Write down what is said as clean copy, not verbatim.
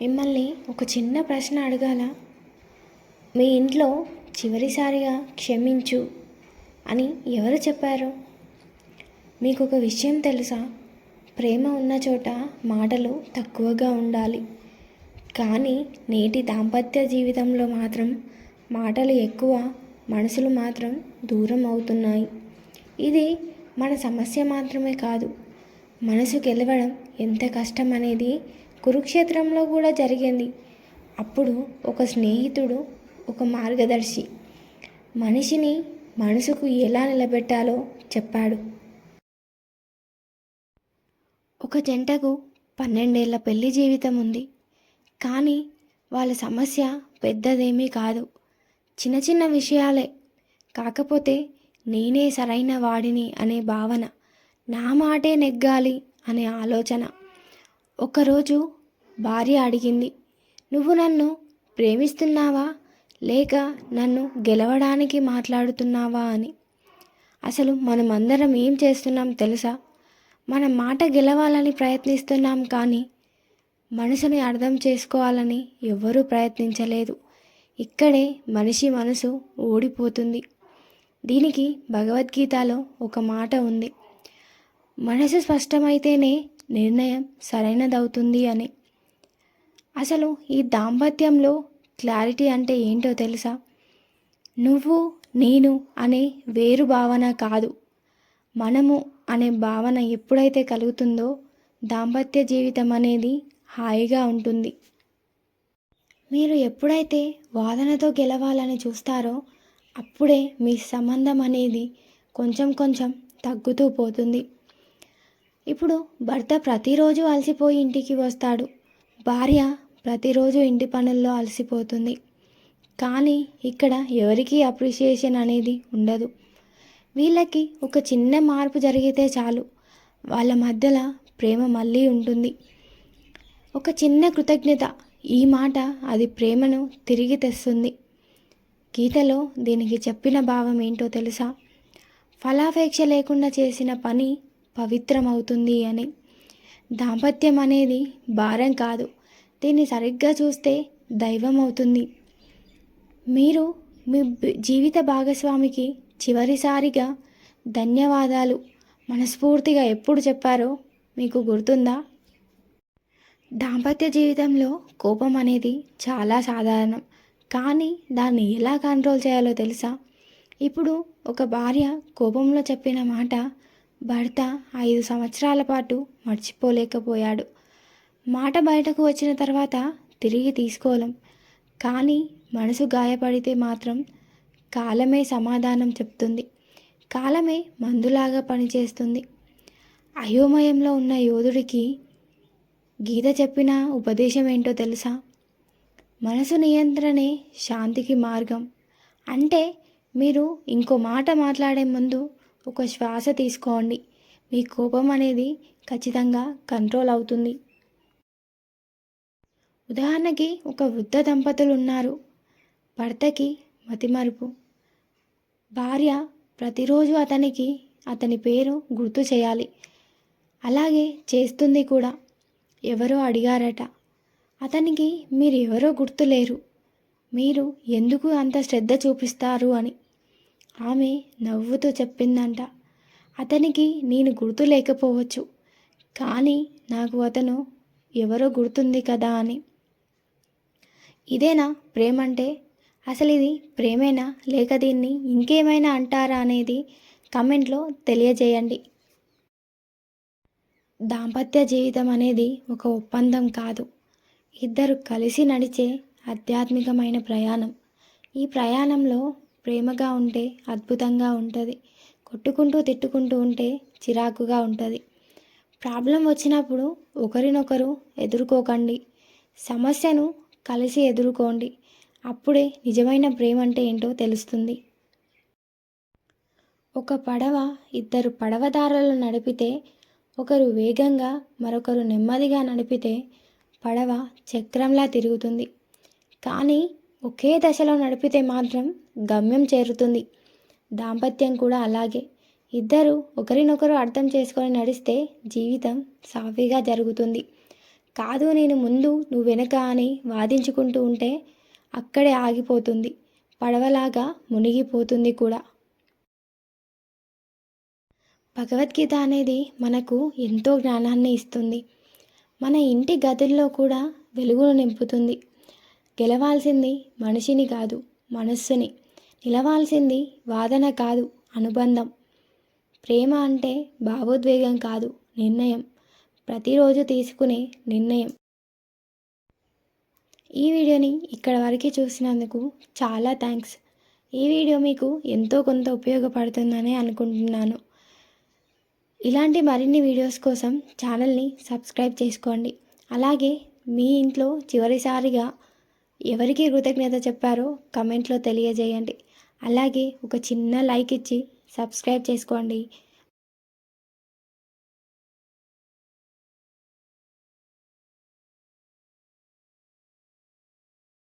మిమ్మల్ని ఒక చిన్న ప్రశ్న అడగాల. మీ ఇంట్లో చివరిసారిగా క్షమించు అని ఎవరు చెప్పారు? మీకు ఒక విషయం తెలుసా? ప్రేమ ఉన్న చోట మాటలు తక్కువగా ఉండాలి, కానీ నేటి దాంపత్య జీవితంలో మాత్రం మాటలు ఎక్కువ, మనసులు మాత్రం దూరం అవుతున్నాయి. ఇది మన సమస్య మాత్రమే కాదు, మనసు గెలవడం ఎంత కష్టం అనేది కురుక్షేత్రంలో కూడా జరిగింది. అప్పుడు ఒక స్నేహితుడు, ఒక మార్గదర్శి మనిషిని మనసుకు ఎలా నిలబెట్టాలో చెప్పాడు. ఒక జంటకు 12 ఏళ్ల పెళ్లి జీవితం ఉంది. కానీ వాళ్ళ సమస్య పెద్దదేమీ కాదు, చిన్న చిన్న విషయాలే. కాకపోతే నేనే సరైన వాడిని అనే భావన, నా మాటే నెగ్గాలి అనే ఆలోచన. ఒకరోజు భార్య అడిగింది, నువ్వు నన్ను ప్రేమిస్తున్నావా లేక నన్ను గెలవడానికి మాట్లాడుతున్నావా అని. అసలు మనమందరం ఏం చేస్తున్నాం తెలుసా? మన మాట గెలవాలని ప్రయత్నిస్తున్నాం, కానీ మనసుని అర్థం చేసుకోవాలని ఎవ్వరూ ప్రయత్నించలేదు. ఇక్కడే మనిషి మనసు ఓడిపోతుంది. దీనికి భగవద్గీతలో ఒక మాట ఉంది, మనసు స్పష్టమైతేనే నిర్ణయం సరైనదవుతుంది అని. అసలు ఈ దాంపత్యంలో క్లారిటీ అంటే ఏంటో తెలుసా? నువ్వు నేను అనే వేరు భావన కాదు, మనము అనే భావన ఎప్పుడైతే కలుగుతుందో దాంపత్య జీవితం అనేది హాయిగా ఉంటుంది. మీరు ఎప్పుడైతే వాదనతో గెలవాలని చూస్తారో అప్పుడే మీ సంబంధం అనేది కొంచెం కొంచెం తగ్గుతూ పోతుంది. ఇప్పుడు భర్త ప్రతిరోజు అలసిపోయి ఇంటికి వస్తాడు, భార్య ప్రతిరోజు ఇంటి పనుల్లో అలసిపోతుంది. కానీ ఇక్కడ ఎవరికీ అప్రిషియేషన్ అనేది ఉండదు. వీళ్ళకి ఒక చిన్న మార్పు జరిగితే చాలు, వాళ్ళ మధ్యలో ప్రేమ మళ్ళీ ఉంటుంది. ఒక చిన్న కృతజ్ఞత, ఈ మాట అది ప్రేమను తిరిగి తెస్తుంది. గీతలో దీనికి చెప్పిన భావం ఏంటో తెలుసా? ఫలాపేక్ష లేకుండా చేసిన పని పవిత్రమవుతుంది అని. దాంపత్యం అనేది భారం కాదు, దీన్ని సరిగ్గా చూస్తే దైవం అవుతుంది. మీరు మీ జీవిత భాగస్వామికి చివరిసారిగా ధన్యవాదాలు మనస్ఫూర్తిగా ఎప్పుడు చెప్పారో మీకు గుర్తుందా? దాంపత్య జీవితంలో కోపం అనేది చాలా సాధారణం, కానీ దాన్ని ఎలా కంట్రోల్ చేయాలో తెలుసా? ఇప్పుడు ఒక భార్య కోపంలో చెప్పిన మాట భర్త 5 సంవత్సరాల పాటు మర్చిపోలేకపోయాడు. మాట బయటకు వచ్చిన తర్వాత తిరిగి తీసుకోలేం, కానీ మనసు గాయపడితే మాత్రం కాలమే సమాధానం చెప్తుంది. కాలమే మందులాగా పనిచేస్తుంది. అయోమయంలో ఉన్న యోధుడికి గీత చెప్పిన ఉపదేశం ఏంటో తెలుసా? మనసు నియంత్రణే శాంతికి మార్గం. అంటే మీరు ఇంకో మాట మాట్లాడే ముందు ఒక శ్వాస తీసుకోండి, మీ కోపం అనేది ఖచ్చితంగా కంట్రోల్ అవుతుంది. ఉదాహరణకి ఒక వృద్ధ దంపతులు ఉన్నారు. భర్తకి మతిమరుపు, భార్య ప్రతిరోజు అతని పేరు గుర్తు చేయాలి, అలాగే చేస్తుంది కూడా. ఎవరో అడిగారట, అతనికి మీరు ఎవరో గుర్తులేరు, మీరు ఎందుకు అంత శ్రద్ధ చూపిస్తారు అని. ఆమె నవ్వుతూ చెప్పిందంట, అతనికి నేను గుర్తు లేకపోవచ్చు, కానీ నాకు అతను ఎవరో గుర్తుంది కదా అని. ఇదేనా ప్రేమంటే? అసలు ఇది ప్రేమేనా లేక దీన్ని ఇంకేమైనా అంటారా అనేది కమెంట్లో తెలియజేయండి. దాంపత్య జీవితం అనేది ఒక ఒప్పందం కాదు, ఇద్దరు కలిసి నడిచే ఆధ్యాత్మికమైన ప్రయాణం. ఈ ప్రయాణంలో ప్రేమగా ఉంటే అద్భుతంగా ఉంటుంది, కొట్టుకుంటూ తిట్టుకుంటూ ఉంటే చిరాకుగా ఉంటుంది. ప్రాబ్లం వచ్చినప్పుడు ఒకరినొకరు ఎదుర్కోకండి, సమస్యను కలిసి ఎదుర్కోండి. అప్పుడే నిజమైన ప్రేమ అంటే ఏంటో తెలుస్తుంది. ఒక పడవ ఇద్దరు పడవదారులు నడిపితే, ఒకరు వేగంగా మరొకరు నెమ్మదిగా నడిపితే పడవ చక్రంలా తిరుగుతుంది. కానీ ఒకే దశలో నడిపితే మాత్రం గమ్యం చేరుతుంది. దాంపత్యం కూడా అలాగే, ఇద్దరు ఒకరినొకరు అర్థం చేసుకొని నడిస్తే జీవితం సాఫీగా జరుగుతుంది. కాదు నేను ముందు నువ్వు వెనక అని వాదించుకుంటూ ఉంటే అక్కడే ఆగిపోతుంది, పడవలాగా మునిగిపోతుంది కూడా. భగవద్గీత అనేది మనకు ఎంతో జ్ఞానాన్ని ఇస్తుంది. మన ఇంటి గదుల్లో కూడా వెలుగును నింపుతుంది. గెలవాల్సింది మనిషిని కాదు, మనస్సుని. నిలవాల్సింది వాదన కాదు, అనుబంధం. ప్రేమ అంటే భావోద్వేగం కాదు, నిర్ణయం. ప్రతిరోజు తీసుకునే నిర్ణయం. ఈ వీడియోని ఇక్కడ వరకు చూసినందుకు చాలా థ్యాంక్స్. ఈ వీడియో మీకు ఎంతో కొంత ఉపయోగపడుతుందని అనుకుంటున్నాను. ఇలాంటి మరిన్ని వీడియోస్ కోసం ఛానల్ని సబ్స్క్రైబ్ చేసుకోండి. అలాగే మీ ఇంట్లో చివరిసారిగా ఎవరికి కృతజ్ఞత చెప్పారో కమెంట్లో తెలియజేయండి. అలాగే ఒక చిన్న లైక్ ఇచ్చి సబ్స్క్రైబ్ చేసుకోండి.